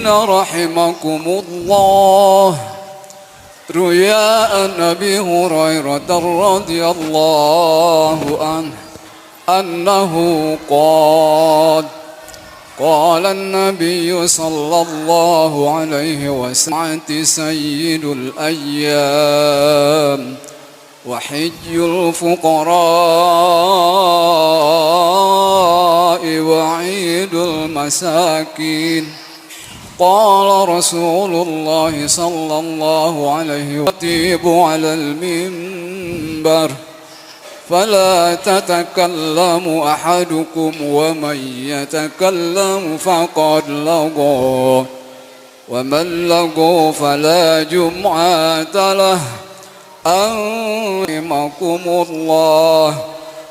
رحمكم الله. روي عن أبي هريرة رضي الله عنه أنه قال قال النبي صلى الله عليه وسلم سيد الأيام وحج الفقراء وعيد المساكين. قال رسول الله صلى الله عليه وسلم يطيب على المنبر فلا تتكلم أحدكم ومن يتكلم فقد لغى ومن لغى فلا جمعة له. رحمكم الله.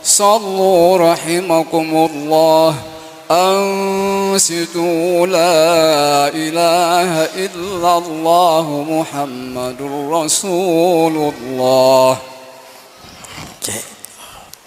صلوا رحمكم الله. أنصتوا لا إله إلا الله محمد رسول الله.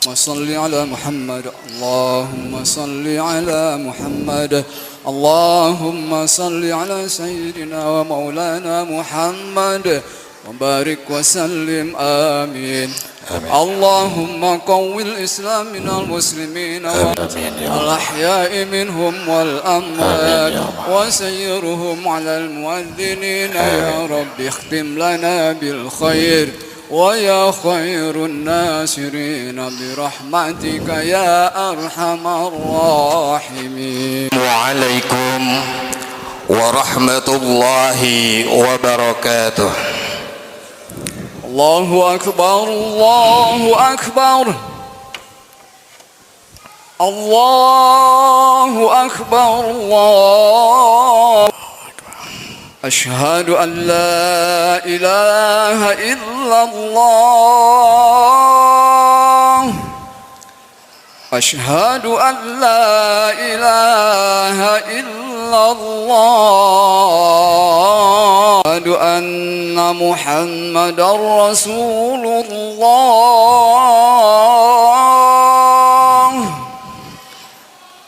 وصل على محمد. اللهم صل على محمد. اللهم صل على سيدنا ومولانا محمد وبارك وسلم. آمين. اللهم قو الإسلام من المسلمين والأحياء منهم والأموات وسيرهم على المؤذنين يا رب. اختم لنا بالخير ويا خير الناصرين برحمتك يا أرحم الراحمين. وعليكم ورحمة الله وبركاته. الله أكبر الله أكبر الله أكبر الله. أشهد أن لا إله إلا الله. أشهد أن لا إله إلا الله. أشهد أن محمدا رسول الله.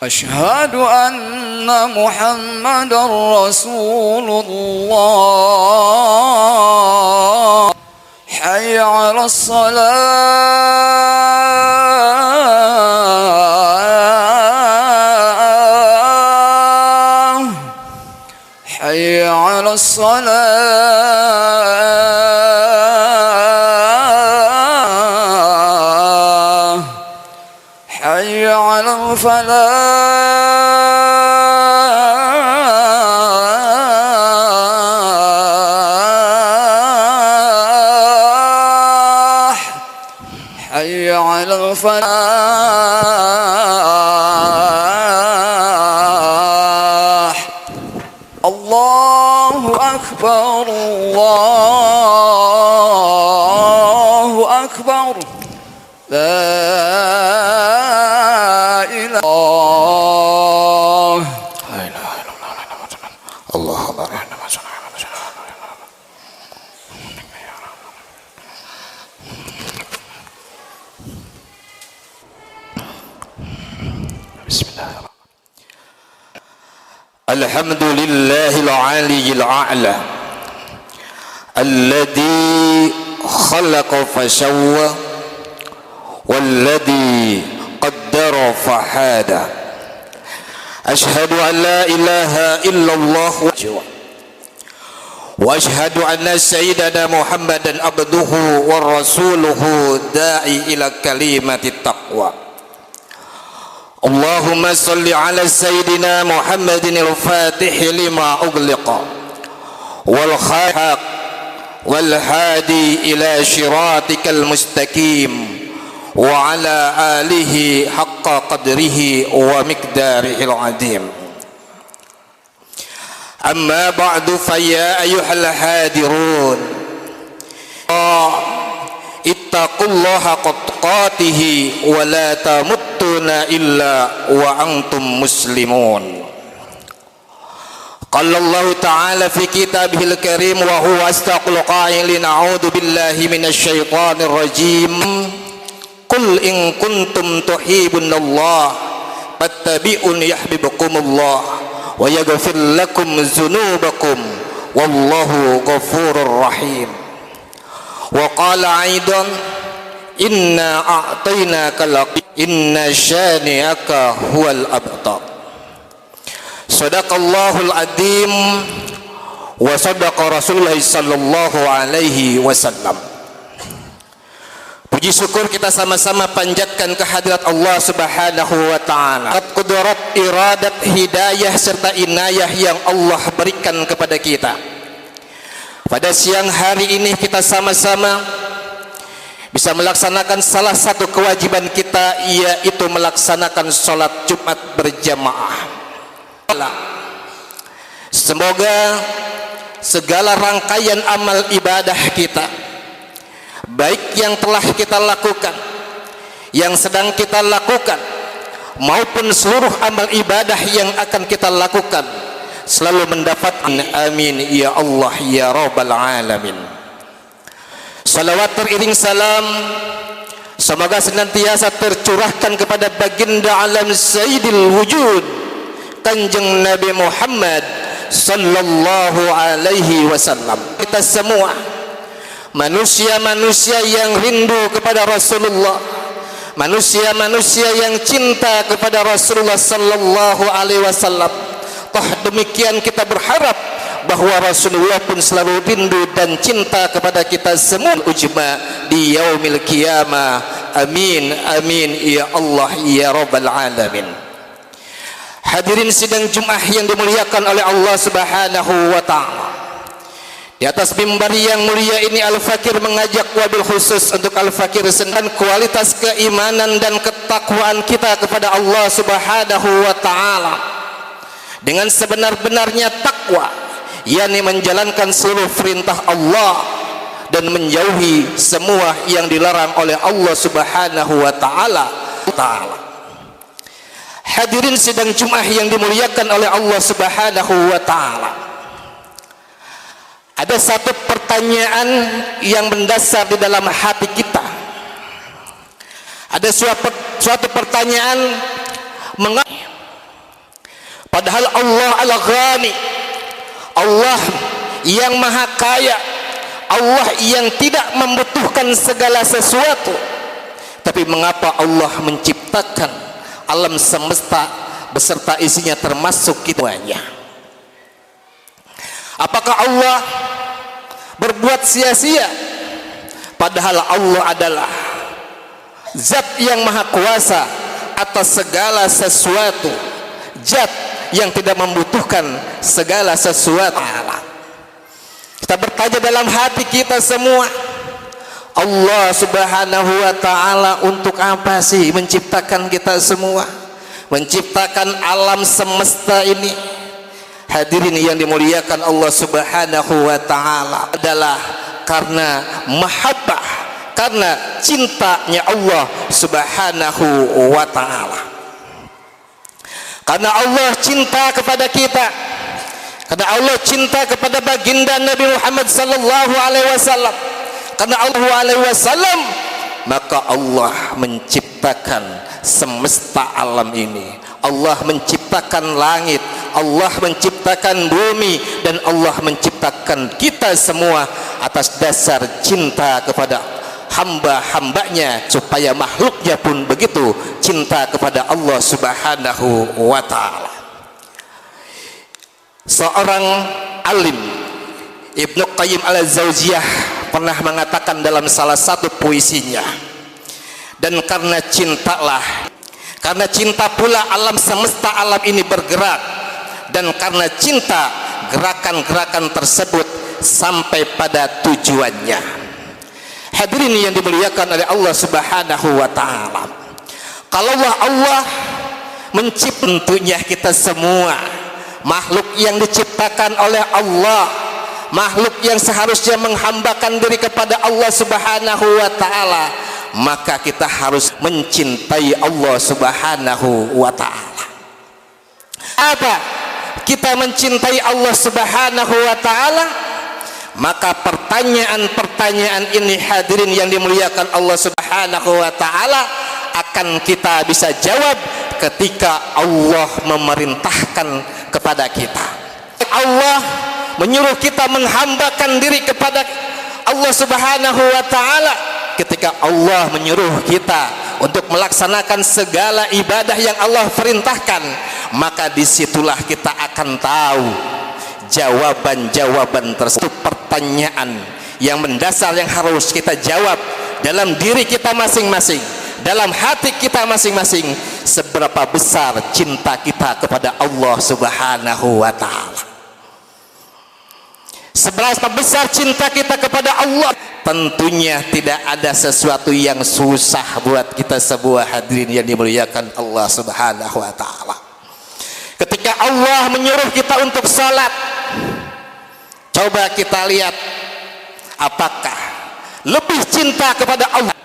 أشهد أن محمدا رسول الله. حي على الصلاة. حي على الصلاة. حي على الفلاح. حي على الفلاح. الله أكبر الله أكبر. لا إله إلا الله. اللهم بسم الله. الحمد لله العلي الأعلى الذي خلق فسوى والذي قدر فهدى. أشهد أن لا إله إلا الله وأشهد أن سيدنا محمدا عبده ورسوله داعي إلى كلمة التقوى. اللهم صل على سيدنا محمد الفاتح لما أغلق والخاتم والهادي إلى صراطك المستقيم وعلى آله حق قدره ومقداره العظيم. أما بعد فيا أيها الحاضرون اتقوا الله حق تقاته ولا تموتن إلا وأنتم مسلمون. قال الله تعالى في كتابه الكريم وهو أصدق القائلين أعوذ بالله من الشيطان الرجيم قل إن كنتم تحبون الله فاتبعوني يحببكم الله wa yaghfir lakum dzunubakum wallahu ghafurur rahim. Wa qala aidan inna a'tainaka inna syani'aka huwal abtar. Sadaqallahul adzim wa sadaqa Rasulullah sallallahu alaihi wasallam. Puji syukur kita sama-sama panjatkan kehadirat Allah Subhanahu wa taala. Qudrat, iradat, hidayah serta inayah yang Allah berikan kepada kita. Pada siang hari ini kita sama-sama bisa melaksanakan salah satu kewajiban kita, yaitu melaksanakan sholat Jumat berjamaah. Semoga segala rangkaian amal ibadah kita, baik yang telah kita lakukan, yang sedang kita lakukan, maupun seluruh amal ibadah yang akan kita lakukan, selalu mendapatkan amin ya Allah ya Rabbal Alamin. Salawat teriring salam semoga senantiasa tercurahkan kepada baginda alam sayyidil wujud, Kanjeng Nabi Muhammad sallallahu alaihi wasallam. Kita semua manusia-manusia yang rindu kepada Rasulullah, manusia-manusia yang cinta kepada Rasulullah sallallahu alaihi wasallam. Toh demikian kita berharap bahwa Rasulullah pun selalu rindu dan cinta kepada kita semua. Ujma di yaumil qiyamah. Amin amin ya Allah ya Rabbal Alamin. Hadirin sidang Jumat yang dimuliakan oleh Allah Subhanahu wa taala. Di atas mimbar yang mulia ini Al-Fakir mengajak wabil khusus untuk Al-Fakir senang kualitas keimanan dan ketakwaan kita kepada Allah Subhanahu wa taala dengan sebenar-benarnya takwa, yakni menjalankan seluruh perintah Allah dan menjauhi semua yang dilarang oleh Allah Subhanahu wa taala. Hadirin sidang Jumat yang dimuliakan oleh Allah Subhanahu wa taala. Ada satu pertanyaan yang mendasar di dalam hati kita. Ada suatu pertanyaan mengapa padahal Allah Al-Ghani, Allah yang maha kaya, Allah yang tidak membutuhkan segala sesuatu, tapi mengapa Allah menciptakan alam semesta beserta isinya termasuk kitanya? Apakah Allah berbuat sia-sia? Padahal Allah adalah zat yang maha kuasa atas segala sesuatu, zat yang tidak membutuhkan segala sesuatu. Kita bertanya dalam hati kita semua, Allah Subhanahu wa taala untuk apa sih menciptakan kita semua, menciptakan alam semesta ini? Hadirin yang dimuliakan Allah Subhanahu wa taala, adalah karena mahabbah, karena cintanya Allah Subhanahu wa taala. Karena Allah cinta kepada kita, karena Allah cinta kepada baginda Nabi Muhammad sallallahu alaihi wasallam, karena Allah alaihi wasallam, maka Allah menciptakan semesta alam ini. Allah menciptakan langit, Allah menciptakan bumi, dan Allah menciptakan kita semua atas dasar cinta kepada hamba-hambanya, supaya makhluknya pun begitu cinta kepada Allah Subhanahu wa ta'ala. Seorang alim, Ibnu Qayyim al-Jauziyah, pernah mengatakan dalam salah satu puisinya, dan karena cinta pula alam semesta alam ini bergerak, dan karena cinta gerakan-gerakan tersebut sampai pada tujuannya. Hadirin yang dimuliakan oleh Allah Subhanahu wa taala, kalau Allah mencipta tentunya kita semua makhluk yang diciptakan oleh Allah, makhluk yang seharusnya menghambakan diri kepada Allah Subhanahu wa taala, maka kita harus mencintai Allah Subhanahu wa taala. Apa kita mencintai Allah Subhanahu wa taala? Maka pertanyaan-pertanyaan ini, hadirin yang dimuliakan Allah Subhanahu wa taala, akan kita bisa jawab ketika Allah memerintahkan kepada kita. Allah menyuruh kita menghambakan diri kepada Allah Subhanahu wa taala. Ketika Allah menyuruh kita untuk melaksanakan segala ibadah yang Allah perintahkan, maka disitulah kita akan tahu jawaban-jawaban tersebut. Pertanyaan yang mendasar yang harus kita jawab dalam diri kita masing-masing, dalam hati kita masing-masing, seberapa besar cinta kita kepada Allah Subhanahu wa taala. Seberapa besar cinta kita kepada Allah. Tentunya tidak ada sesuatu yang susah buat kita semua hadirin yang dimuliakan Allah Subhanahu wa taala. Ketika Allah menyuruh kita untuk salat, coba kita lihat apakah lebih cinta kepada Allah,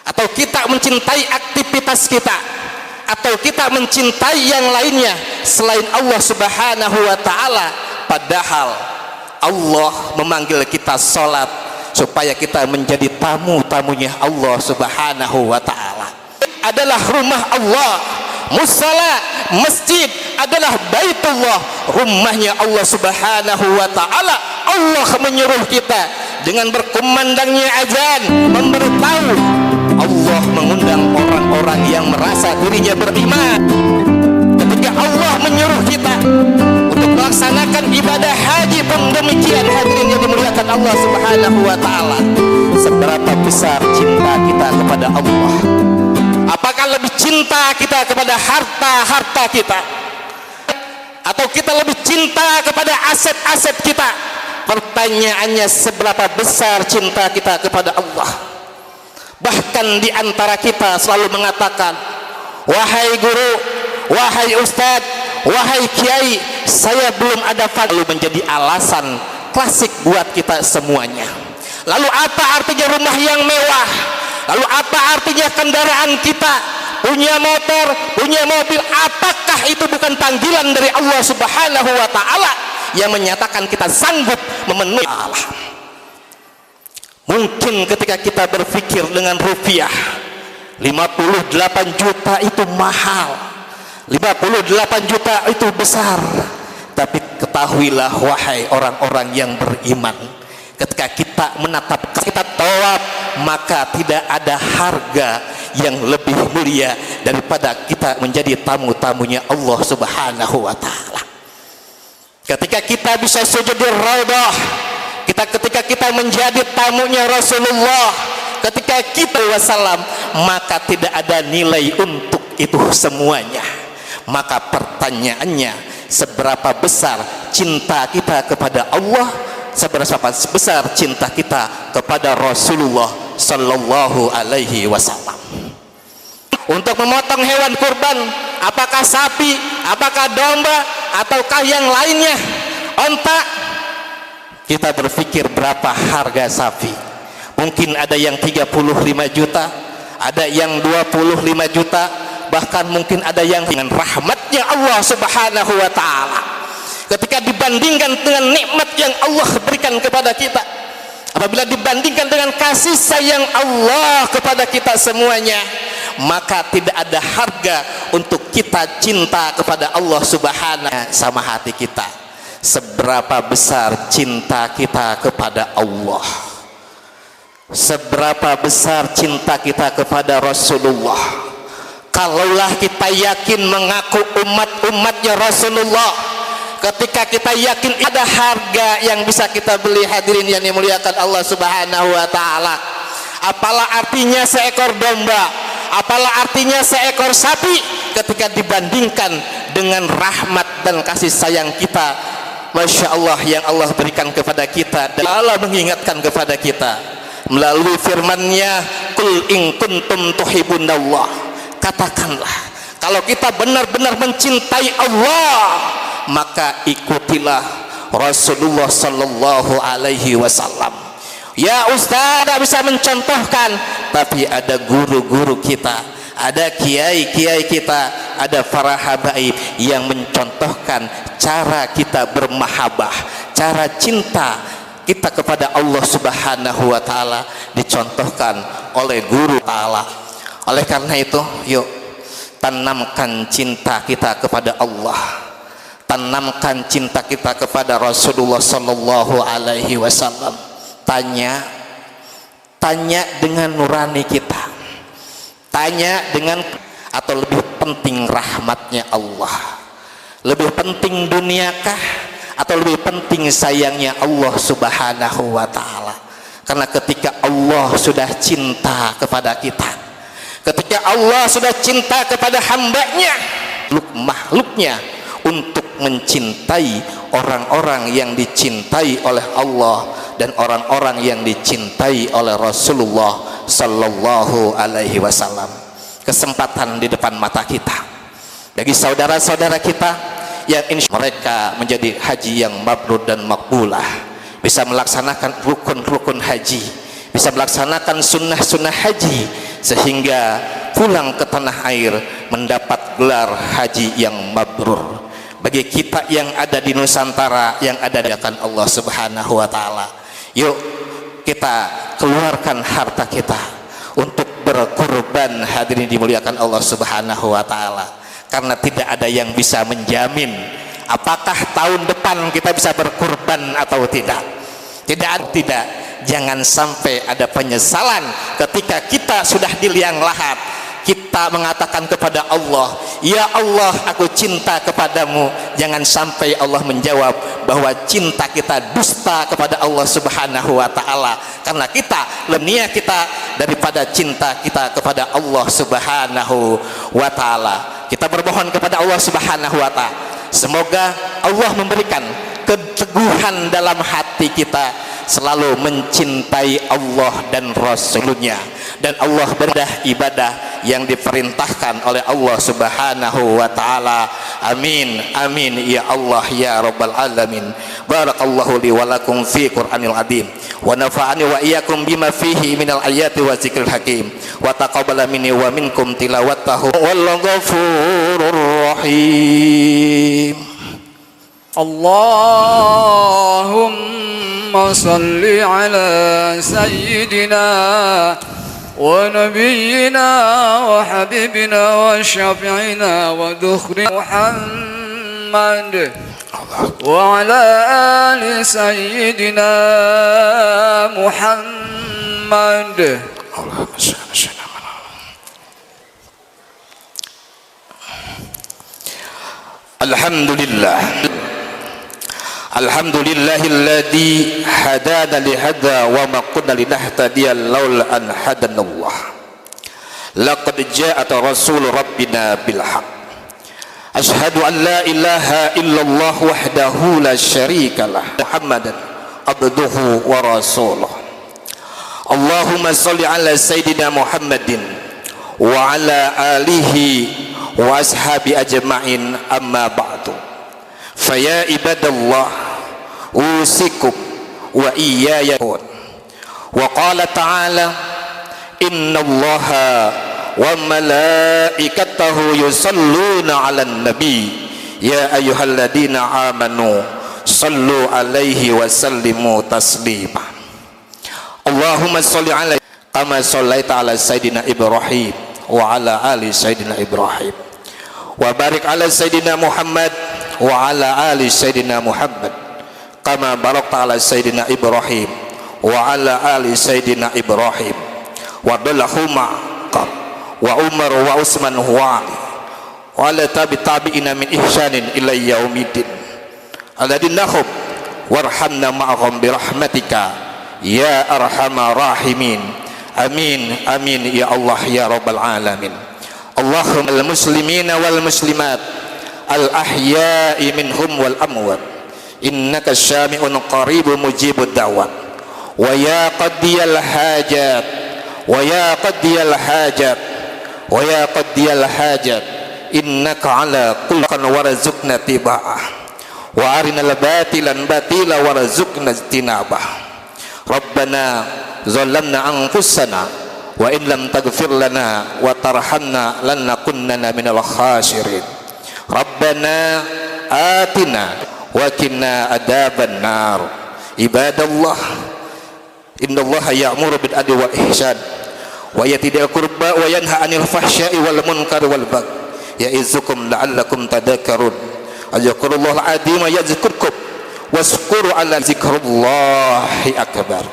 atau kita mencintai aktivitas kita, atau kita mencintai yang lainnya selain Allah Subhanahu wa taala. Padahal Allah memanggil kita salat supaya kita menjadi tamu-tamunya Allah Subhanahu wa taala. Adalah rumah Allah, musalla, masjid adalah baitullah, rumahnya Allah Subhanahu wa taala. Allah menyuruh kita dengan berkumandangnya azan, memberitahu Allah mengundang orang-orang yang merasa dirinya beriman. Ketika Allah menyuruh kita untuk melaksanakan ibadah haji pun demikian hadirin yang dimuliakan Allah Subhanahu wa taala. Seberapa besar cinta kita kepada Allah? Apakah lebih cinta kita kepada harta-harta kita, atau kita lebih cinta kepada aset-aset kita? Pertanyaannya, seberapa besar cinta kita kepada Allah? Bahkan di antara kita selalu mengatakan, wahai guru, wahai ustadz, wahai kiai, saya belum ada fadl. Lalu menjadi alasan klasik buat kita semuanya. Lalu apa artinya rumah yang mewah? Lalu apa artinya kendaraan kita? Punya motor, punya mobil? Apakah itu bukan panggilan dari Allah Subhanahu wa taala yang menyatakan kita sanggup memenuhi Allah? Mungkin ketika kita berpikir dengan rupiah, 58 juta itu mahal, 58 juta itu besar. Tapi ketahuilah wahai orang-orang yang beriman, ketika kita menatap, kita tawaf, maka tidak ada harga yang lebih mulia daripada kita menjadi tamu-tamunya Allah Subhanahu wa taala. Ketika kita bisa sujud di raudhah, ketika kita menjadi tamunya Rasulullah, ketika kita wasallam, maka tidak ada nilai untuk itu semuanya. Maka pertanyaannya, seberapa besar cinta kita kepada Allah, seberapa besar cinta kita kepada Rasulullah sallallahu alaihi wasallam. Untuk memotong hewan kurban, apakah sapi, apakah domba, ataukah yang lainnya, onta, kita berpikir berapa harga sapi? Mungkin ada yang 35 juta, ada yang 25 juta, bahkan mungkin ada yang dengan rahmatnya Allah Subhanahu wa taala. Ketika dibandingkan dengan nikmat yang Allah berikan kepada kita, apabila dibandingkan dengan kasih sayang Allah kepada kita semuanya, maka tidak ada harga untuk kita cinta kepada Allah Subhanahu sama hati kita. Seberapa besar cinta kita kepada Allah, seberapa besar cinta kita kepada Rasulullah. Kalaulah kita yakin mengaku umat-umatnya Rasulullah, ketika kita yakin ada harga yang bisa kita beli hadirin yang dimuliakan Allah Subhanahu wa taala, apalah artinya seekor domba, apalah artinya seekor sapi ketika dibandingkan dengan rahmat dan kasih sayang kita, Masya Allah, yang Allah berikan kepada kita. Dan Allah mengingatkan kepada kita melalui firman-Nya, Qul in kuntum tuhibbunallah, katakanlah kalau kita benar-benar mencintai Allah, maka ikutilah Rasulullah sallallahu alaihi wasallam. Ya Ustaz, tidak bisa mencontohkan, tapi ada guru-guru kita, ada kiai-kiai kita, ada para habaib yang mencontohkan cara kita bermahabbah, cara cinta kita kepada Allah Subhanahu wa taala dicontohkan oleh guru taala. Oleh karena itu, yuk tanamkan cinta kita kepada Allah, tanamkan cinta kita kepada Rasulullah sallallahu alaihi wasallam. Tanya dengan nurani kita, tanya dengan, atau lebih penting rahmatnya Allah, lebih penting duniakah atau lebih penting sayangnya Allah subhanahu wa ta'ala? Karena ketika Allah sudah cinta kepada kita, ketika Allah sudah cinta kepada hambanya, makhluknya untuk mencintai orang-orang yang dicintai oleh Allah dan orang-orang yang dicintai oleh Rasulullah sallallahu alaihi wasallam. Kesempatan di depan mata kita bagi saudara-saudara kita yang insya mereka menjadi haji yang mabrur dan makbulah, bisa melaksanakan rukun-rukun haji, bisa melaksanakan sunnah-sunnah haji, sehingga pulang ke tanah air mendapat gelar haji yang mabrur. Bagi kita yang ada di Nusantara, yang ada di akan Allah subhanahu wa ta'ala, yuk kita keluarkan harta kita untuk berkurban. Hadirin dimuliakan Allah subhanahu wa ta'ala, karena tidak ada yang bisa menjamin apakah tahun depan kita bisa berkurban atau tidak. Tidak. Jangan sampai ada penyesalan ketika kita sudah di liang lahat, kita mengatakan kepada Allah, ya Allah, aku cinta kepadamu. Jangan sampai Allah menjawab bahwa cinta kita dusta kepada Allah subhanahu wa ta'ala, karena kita lenia kita daripada cinta kita kepada Allah subhanahu wa ta'ala. Kita bermohon kepada Allah subhanahu wa ta'ala, semoga Allah memberikan keteguhan dalam hati kita selalu mencintai Allah dan Rasulnya, dan Allah beribadah yang diperintahkan oleh Allah subhanahu wa ta'ala. Amin amin ya Allah ya rabbal alamin. Barakallahu li wa lakum fi Qur'anil azim, wa nafa'ani wa iyyakum bima fihi minal ayati wa zikril hakim, wa taqabbala minni wa minkum tilawatahu wallahu ghafurur rahim. Allahumma salli ala sayyidina wa nabiyyina wa habibina wa syafi'ina wa dhukhri Muhammad wa ala ali sayyidina Muhammad. Alhamdulillah, alhamdulillahilladzi hadana lihada wa ma kunna linahtadiya laula an hadanallah. Laqad ja'at rasul rabbina bil haqq. Ashhadu an la ilaha illallah wahdahu la syarikalah, Muhammadan abduhu wa rasuluh. Allahumma shalli ala sayyidina Muhammadin wa ala alihi wa ashabi ajma'in, amma ba'du. Faya ibadallah usikum wa iyaya. Wa qala ta'ala, inna allaha wa malaikatahu yusalluna 'alan nabi ya ayyuhalladzina amanu sallu 'alaihi wa sallimu taslima. Allahumma shalli 'alaihi kama shallaita 'ala sayyidina Ibrahim wa 'ala ali sayyidina Ibrahim, wa barik 'ala sayyidina Muhammad wa 'ala ali sayyidina Muhammad kama barakta 'ala sayyidina Ibrahim wa 'ala ali sayyidina Ibrahim, wa dallahuma wa Umar wa Utsman wa Ali wa ala tabi'ina min ihsanin ila yaumiddin alladina hum warhamna ma'ahum birahmatika ya arhamar rahimin. Amin amin ya Allah ya rabbal alamin. Allahumma al muslimina wal muslimat al ahya'i minhum wal amwat innaka syami'un qaribun mujibud da'wat wa ya qadiyal hajat wa ya qadiyal hajat wa ya qadiyal hajat innaka ala kulli kan warzuqna tiba'ah wa arinal batilan batila warzuqna ijtinabah. Rabbana zalamna anfusana wa in lam taghfir lana wa tarhamna lanakunanna minal khasirin. Rabbana atina wa qina adzaban nar. Ibadallah, innallaha ya'muru bil adli wal ihsan wa yatidil qurba wa yanha 'anil fahsya'i wal munkari wal baghi ya'izukum la'allakum tadhakkarun. Ajakurullah al-azim yazkurkum waskuru ala zikrullahi akbar.